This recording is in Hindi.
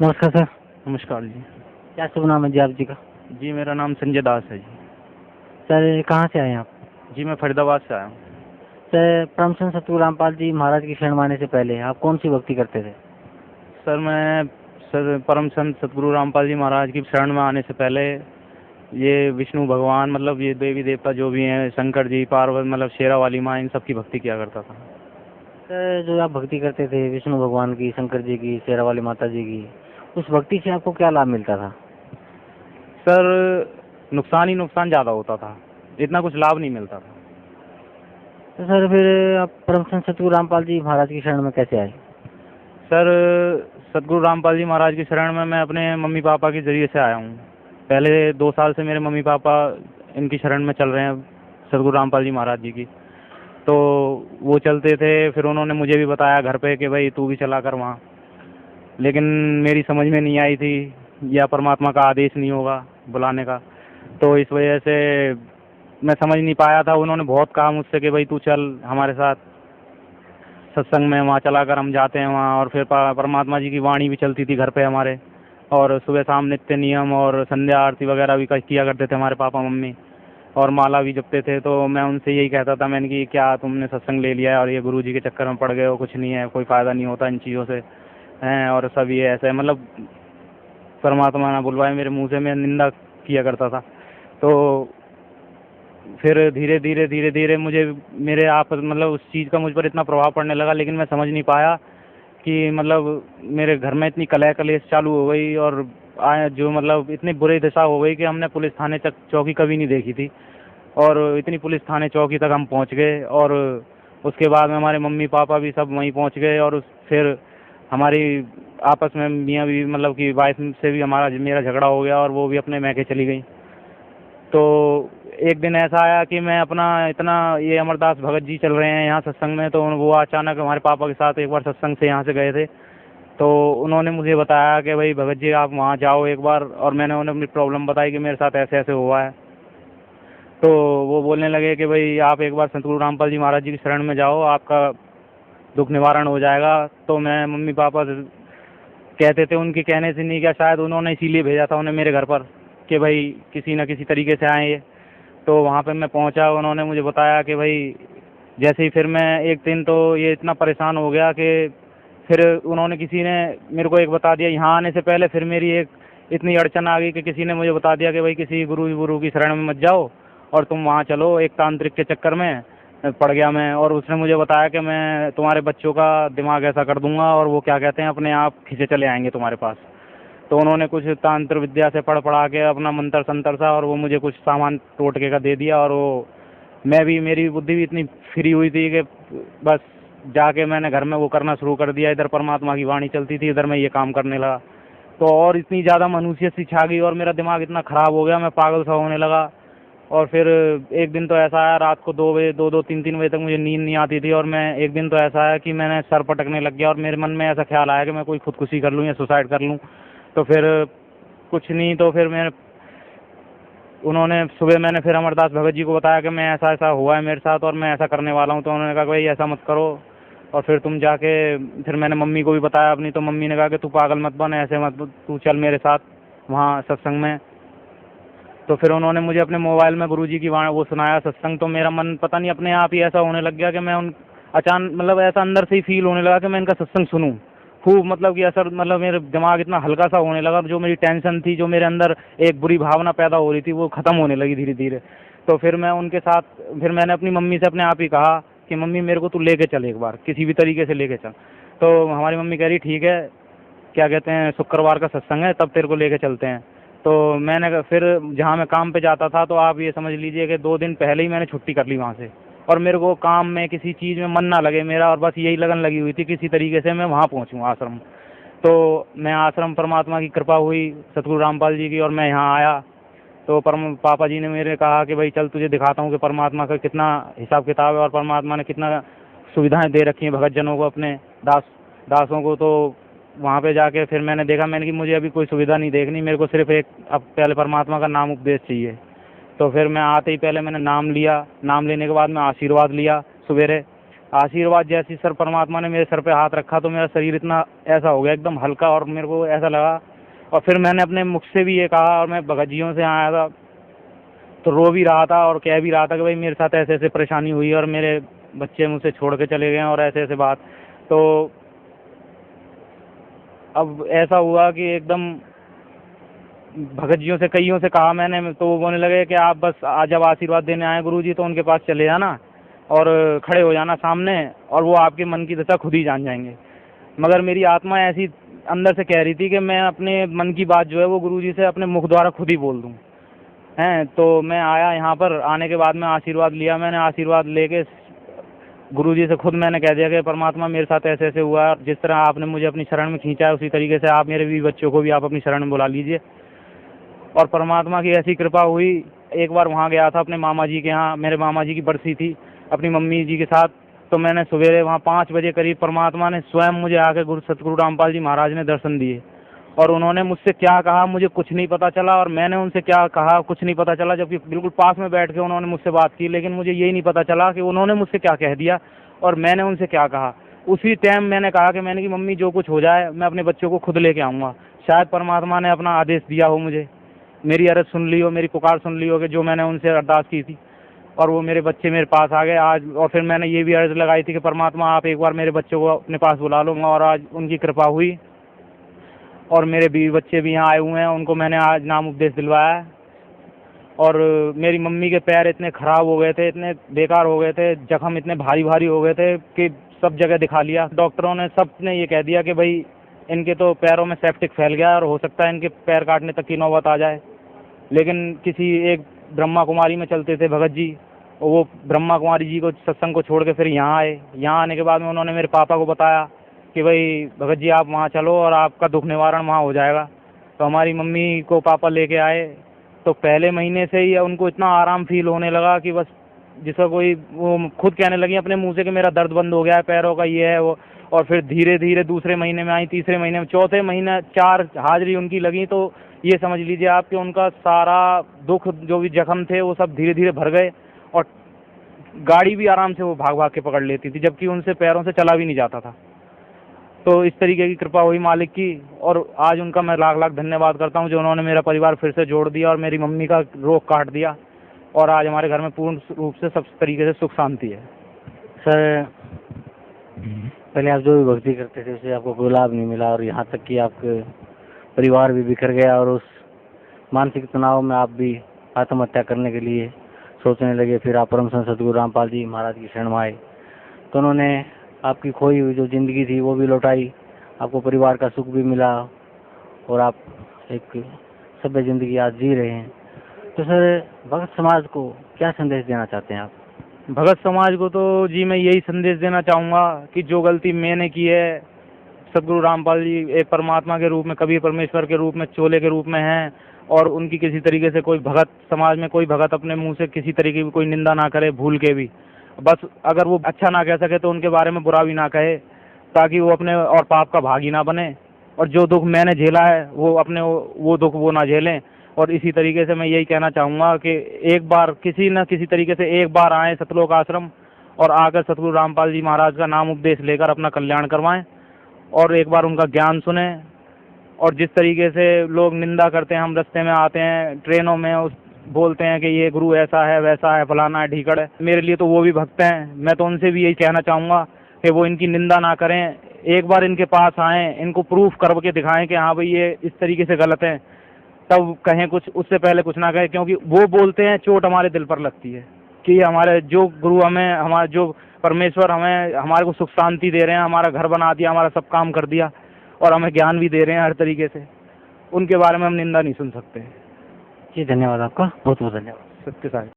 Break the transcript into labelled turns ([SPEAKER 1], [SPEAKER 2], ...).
[SPEAKER 1] नमस्कार सर।
[SPEAKER 2] नमस्कार जी।
[SPEAKER 1] क्या शुभ नाम है जी आप जी का?
[SPEAKER 2] जी मेरा नाम संजय दास है जी।
[SPEAKER 1] सर कहाँ से आए हैं आप?
[SPEAKER 2] जी मैं फरीदाबाद से आया हूँ।
[SPEAKER 1] सर परमचंद सतगुरु रामपाल जी महाराज की शरण में आने से पहले आप कौन सी भक्ति करते थे?
[SPEAKER 2] सर परमचंद सतगुरु रामपाल जी महाराज की शरण में आने से पहले ये विष्णु भगवान मतलब ये देवी देवता जो भी हैं, शंकर जी, पार्वती, मतलब शेरा वाली माँ, इन सब की भक्ति किया करता था।
[SPEAKER 1] सर जो आप भक्ति करते थे विष्णु भगवान की, शंकर जी की, शेरा वाली माता जी की, उस भक्ति से आपको क्या लाभ मिलता था?
[SPEAKER 2] सर नुकसान ही नुकसान ज़्यादा होता था, इतना कुछ लाभ नहीं मिलता था।
[SPEAKER 1] तो सर फिर आप परमचंद सतगुरु रामपाल जी महाराज की शरण में कैसे आए?
[SPEAKER 2] सर सतगुरु रामपाल जी महाराज की शरण में मैं अपने मम्मी पापा के ज़रिए से आया हूँ। पहले 2 साल से मेरे मम्मी पापा इनकी शरण में चल रहे हैं, सतगुरु रामपाल जी महाराज जी की। तो वो चलते थे, फिर उन्होंने मुझे भी बताया घर पे कि भाई तू भी चला कर वहाँ, लेकिन मेरी समझ में नहीं आई थी, या परमात्मा का आदेश नहीं होगा बुलाने का, तो इस वजह से मैं समझ नहीं पाया था। उन्होंने बहुत कहा मुझसे कि भाई तू चल हमारे साथ सत्संग में, वहाँ चला कर हम जाते हैं वहाँ। और फिर परमात्मा जी की वाणी भी चलती थी घर पे हमारे, और सुबह शाम नित्य नियम और संध्या आरती वगैरह भी किया करते थे हमारे पापा मम्मी, और माला भी जपते थे। तो मैं उनसे यही कहता था, मैंने कि क्या तुमने सत्संग ले लिया है और ये गुरु जी के चक्कर में पड़ गए हो, कुछ नहीं है, कोई फ़ायदा नहीं होता इन चीज़ों से हैं, और सब ये ऐसे मतलब परमात्मा ना बुलवाए मेरे मुंह से, मैं निंदा किया करता था। तो फिर धीरे धीरे मुझे मेरे आप मतलब उस चीज़ का मुझ पर इतना प्रभाव पड़ने लगा, लेकिन मैं समझ नहीं पाया कि मतलब मेरे घर में इतनी कलह कलेश चालू हो गई, और आए जो मतलब इतनी बुरी दशा हो गई कि हमने पुलिस थाने तक चौकी कभी नहीं देखी थी, और इतनी पुलिस थाने चौकी तक हम पहुंच गए। और उसके बाद में हमारे मम्मी पापा भी सब वहीं पहुंच गए, और फिर हमारी आपस में मियाँ भी मतलब कि वाइफ से भी मेरा झगड़ा हो गया, और वो भी अपने मैके चली गई। तो एक दिन ऐसा आया कि मैं अपना इतना, ये अमरदास भगत जी चल रहे हैं यहाँ सत्संग में, तो वो अचानक हमारे पापा के साथ एक बार सत्संग से यहाँ से गए थे, तो उन्होंने मुझे बताया कि भाई भगत जी आप वहाँ जाओ एक बार, और मैंने उन्हें अपनी प्रॉब्लम बताई कि मेरे साथ ऐसे ऐसे हुआ है। तो वो बोलने लगे कि भाई आप एक बार सतगुरु रामपाल जी महाराज जी की शरण में जाओ, आपका दुख निवारण हो जाएगा। तो मैं मम्मी पापा कहते थे, उनके कहने से नहीं, क्या शायद उन्होंने इसीलिए भेजा था उन्हें मेरे घर पर कि भाई किसी न किसी तरीके से आए ये। तो वहाँ पे मैं पहुँचा, उन्होंने मुझे बताया कि भाई जैसे ही फिर मैं एक दिन तो ये इतना परेशान हो गया कि फिर उन्होंने किसी ने मेरे को एक बता दिया यहाँ आने से पहले, फिर मेरी एक इतनी अड़चन आ गई कि किसी ने मुझे बता दिया कि भाई किसी गुरु की शरण में मत जाओ और तुम वहाँ चलो, एक तांत्रिक के चक्कर में पड़ गया मैं। और उसने मुझे बताया कि मैं तुम्हारे बच्चों का दिमाग ऐसा कर दूंगा और वो क्या कहते हैं अपने आप खींचे चले आएंगे तुम्हारे पास। तो उन्होंने कुछ तांत्र विद्या से पढ़ पढ़ा के अपना मंत्र संतर सा, और वो मुझे कुछ सामान टोटके का दे दिया, और वो मैं भी, मेरी बुद्धि भी इतनी फ्री हुई थी कि बस जाके मैंने घर में वो करना शुरू कर दिया। इधर परमात्मा की वाणी चलती थी, इधर मैं ये काम करने लगा। तो और इतनी ज़्यादा मनुष्य सी छा गई और मेरा दिमाग इतना ख़राब हो गया, मैं पागल सा होने लगा। और फिर एक दिन तो ऐसा आया, रात को 2 बजे 2-2 3-3 बजे तक मुझे नींद नहीं आती थी, और मैं एक दिन तो ऐसा आया कि मैंने सर पटकने लग गया, और मेरे मन में ऐसा ख्याल आया कि मैं कोई खुदकुशी कर लूँ या सुसाइड कर लूँ। तो फिर कुछ नहीं, तो फिर उन्होंने सुबह मैंने फिर अमरदास भगत जी को बताया कि मैं ऐसा ऐसा हुआ है मेरे साथ और मैं ऐसा करने वाला हूँ। तो उन्होंने कहा भाई ऐसा मत करो, और फिर तुम जाके, फिर मैंने मम्मी को भी बताया अपनी, तो मम्मी ने कहा कि तू पागल मत बन, ऐसे मत, तू चल मेरे साथ वहाँ सत्संग में। तो फिर उन्होंने मुझे अपने मोबाइल में गुरुजी की वहाँ वो सुनाया सत्संग, तो मेरा मन पता नहीं अपने आप ही ऐसा होने लग गया कि मैं उन अचानक मतलब ऐसा अंदर से ही फील होने लगा कि मैं इनका सत्संग सुनूं खूब, मतलब कि असर, मतलब मेरे दिमाग इतना हल्का सा होने लगा, जो मेरी टेंशन थी, जो मेरे अंदर एक बुरी भावना पैदा हो रही थी, वो ख़त्म होने लगी धीरे धीरे। तो फिर मैं उनके साथ, फिर मैंने अपनी मम्मी से अपने आप ही कहा कि मम्मी मेरे को तू लेके चल, एक बार किसी भी तरीके से लेके चल। तो हमारी मम्मी कह रही ठीक है, क्या कहते हैं, शुक्रवार का सत्संग है, तब तेरे को लेके चलते हैं। तो मैंने फिर जहाँ मैं काम पे जाता था, तो आप ये समझ लीजिए कि 2 दिन पहले ही मैंने छुट्टी कर ली वहाँ से, और मेरे को काम में किसी चीज़ में मन ना लगे मेरा, और बस यही लगन लगी हुई थी किसी तरीके से मैं वहाँ पहुँचूँ आश्रम। तो मैं आश्रम, परमात्मा की कृपा हुई सतगुरु रामपाल जी की, और मैं यहाँ आया। तो पापा जी ने मेरे कहा कि भाई चल तुझे दिखाता हूँ कि परमात्मा का कितना हिसाब किताब है, और परमात्मा ने कितना सुविधाएं दे रखी हैं भगत जनों को, अपने दासों को। तो वहाँ पे जाके फिर मैंने देखा, मैंने कि मुझे अभी कोई सुविधा नहीं देखनी, मेरे को सिर्फ एक, अब पहले परमात्मा का नाम उपदेश चाहिए। तो फिर मैं आते ही पहले मैंने नाम लिया, नाम लेने के बाद मैं आशीर्वाद लिया सवेरे। आशीर्वाद जैसी सर परमात्मा ने मेरे सर पे हाथ रखा तो मेरा शरीर इतना ऐसा हो गया एकदम हल्का, और मेरे को ऐसा लगा। और फिर मैंने अपने मुख से भी ये कहा, और मैं भगत जियों से आया था तो रो भी रहा था और कह भी रहा था कि भाई मेरे साथ ऐसे ऐसे परेशानी हुई और मेरे बच्चे मुझसे छोड़ के चले गए और ऐसे ऐसे बात। तो अब ऐसा हुआ कि एकदम भगत जियों से कईयों से कहा मैंने, तो वो बोलने लगे कि आप बस जब आशीर्वाद देने आए गुरुजी तो उनके पास चले जाना और खड़े हो जाना सामने, और वो आपके मन की दशा खुद ही जान जाएंगे। मगर मेरी आत्मा ऐसी अंदर से कह रही थी कि मैं अपने मन की बात जो है वो गुरुजी से अपने मुख द्वारा खुद ही बोल दूं। हैं तो मैं आया यहाँ पर, आने के बाद में आशीर्वाद लिया। मैंने आशीर्वाद लेके गुरुजी से खुद मैंने कह दिया कि परमात्मा मेरे साथ ऐसे ऐसे हुआ, जिस तरह आपने मुझे अपनी शरण में खींचा है उसी तरीके से आप मेरे भी बच्चों को भी आप अपनी शरण में बुला लीजिए। और परमात्मा की ऐसी कृपा हुई। एक बार वहाँ गया था अपने मामा जी के यहाँ, मेरे मामा जी की बरसी थी अपनी मम्मी जी के साथ। तो मैंने सवेरे वहाँ 5 बजे करीब परमात्मा ने स्वयं मुझे आके सतगुरु रामपाल जी महाराज ने दर्शन दिए, और उन्होंने मुझसे क्या कहा मुझे कुछ नहीं पता चला, और मैंने उनसे क्या कहा कुछ नहीं पता चला, जबकि बिल्कुल पास में बैठ के उन्होंने मुझसे बात की। लेकिन मुझे यही नहीं पता चला कि उन्होंने मुझसे क्या कह दिया और मैंने उनसे क्या कहा। उसी टाइम मैंने कहा कि मैंने कि मम्मी जो कुछ हो जाए मैं अपने बच्चों को खुद लेके आऊँगा। शायद परमात्मा ने अपना आदेश दिया हो, मुझे मेरी अर्ज़ सुन ली हो, मेरी पुकार सुन ली हो कि जो मैंने उनसे अरदास की थी, और वो मेरे बच्चे मेरे पास आ गए आज। और फिर मैंने ये भी अर्ज़ लगाई थी कि परमात्मा आप एक बार मेरे बच्चों को अपने पास बुला लूँगा, और आज उनकी कृपा हुई और मेरे बीवी बच्चे भी यहाँ आए हुए हैं, उनको मैंने आज नाम उपदेश दिलवाया है। और मेरी मम्मी के पैर इतने ख़राब हो गए थे, इतने बेकार हो गए थे, जख्म इतने भारी भारी हो गए थे कि सब जगह दिखा लिया। डॉक्टरों ने सब ने ये कह दिया कि भाई इनके तो पैरों में सेप्टिक फैल गया और हो सकता है इनके पैर काटने तक की नौबत आ जाए। लेकिन किसी एक ब्रह्मा कुमारी में चलते थे भगत जी, वो ब्रह्मा कुमारी जी को सत्संग को छोड़ के फिर यहाँ आए। यहाँ आने के बाद में उन्होंने मेरे पापा को बताया कि भाई भगत जी आप वहाँ चलो और आपका दुख निवारण वहाँ हो जाएगा। तो हमारी मम्मी को पापा लेके आए, तो पहले महीने से ही उनको इतना आराम फील होने लगा कि बस जिसका कोई, वो खुद कहने लगी अपने मुंह से कि मेरा दर्द बंद हो गया है पैरों का, ये है वो। और फिर धीरे धीरे दूसरे महीने में आई, तीसरे महीने में, चौथे महीने 4 हाजिरी उनकी लगी। तो ये समझ लीजिए आप कि उनका सारा दुख जो भी जख्म थे वो सब धीरे धीरे भर गए, और गाड़ी भी आराम से वो भाग भाग के पकड़ लेती थी, जबकि उनसे पैरों से चला भी नहीं जाता था। तो इस तरीके की कृपा हुई मालिक की, और आज उनका मैं लाख लाख धन्यवाद करता हूँ जो उन्होंने मेरा परिवार फिर से जोड़ दिया और मेरी मम्मी का रोग काट दिया, और आज हमारे घर में पूर्ण रूप से सब तरीके से सुख शांति है।
[SPEAKER 1] सर पहले आप जो भी भक्ति करते थे उससे आपको कोई लाभ नहीं मिला, और यहाँ तक कि आपके परिवार भी बिखर गया, और उस मानसिक तनाव में आप भी आत्महत्या करने के लिए सोचने लगे। फिर आप परम संत सतगुरु रामपाल जी महाराज की शरण में आए, तो उन्होंने आपकी खोई हुई जो ज़िंदगी थी वो भी लौटाई, आपको परिवार का सुख भी मिला, और आप एक सभ्य ज़िंदगी आज जी रहे हैं। तो सर भगत समाज को क्या संदेश देना चाहते हैं आप?
[SPEAKER 2] भगत समाज को तो जी मैं यही संदेश देना चाहूँगा कि जो गलती मैंने की है, सतगुरु रामपाल जी एक परमात्मा के रूप में, कबीर परमेश्वर के रूप में, चोले के रूप में हैं, और उनकी किसी तरीके से कोई भगत समाज में कोई भगत अपने मुंह से किसी तरीके की कोई निंदा ना करे भूल के भी। बस अगर वो अच्छा ना कह सके तो उनके बारे में बुरा भी ना कहे, ताकि वो अपने और पाप का भागी ना बने, और जो दुख मैंने झेला है वो अपने वो दुख वो ना झेलें। और इसी तरीके से मैं यही कहना चाहूँगा कि एक बार किसी न किसी तरीके से एक बार आएँ सतलोक आश्रम, और आकर सतगुरु रामपाल जी महाराज का नाम उपदेश लेकर अपना कल्याण करवाएं, और एक बार उनका ज्ञान सुने। और जिस तरीके से लोग निंदा करते हैं, हम रास्ते में आते हैं ट्रेनों में, उस बोलते हैं कि ये गुरु ऐसा है वैसा है फलाना है ढीकड़ है, मेरे लिए तो वो भी भक्त हैं। मैं तो उनसे भी यही कहना चाहूँगा कि वो इनकी निंदा ना करें, एक बार इनके पास आएँ, इनको प्रूफ करके दिखाएं कि हाँ भाई ये इस तरीके से गलत है, तब कहें कुछ, उससे पहले कुछ ना कहें। क्योंकि वो बोलते हैं चोट हमारे दिल पर लगती है कि हमारे जो गुरु हमें, हमारे जो परमेश्वर हमें, हमारे को सुख शांति दे रहे हैं, हमारा घर बना दिया, हमारा सब काम कर दिया, और हमें ज्ञान भी दे रहे हैं हर तरीके से, उनके बारे में हम निंदा नहीं सुन सकते।
[SPEAKER 1] जी धन्यवाद आपका, बहुत बहुत धन्यवाद।
[SPEAKER 2] सत्य साहिब।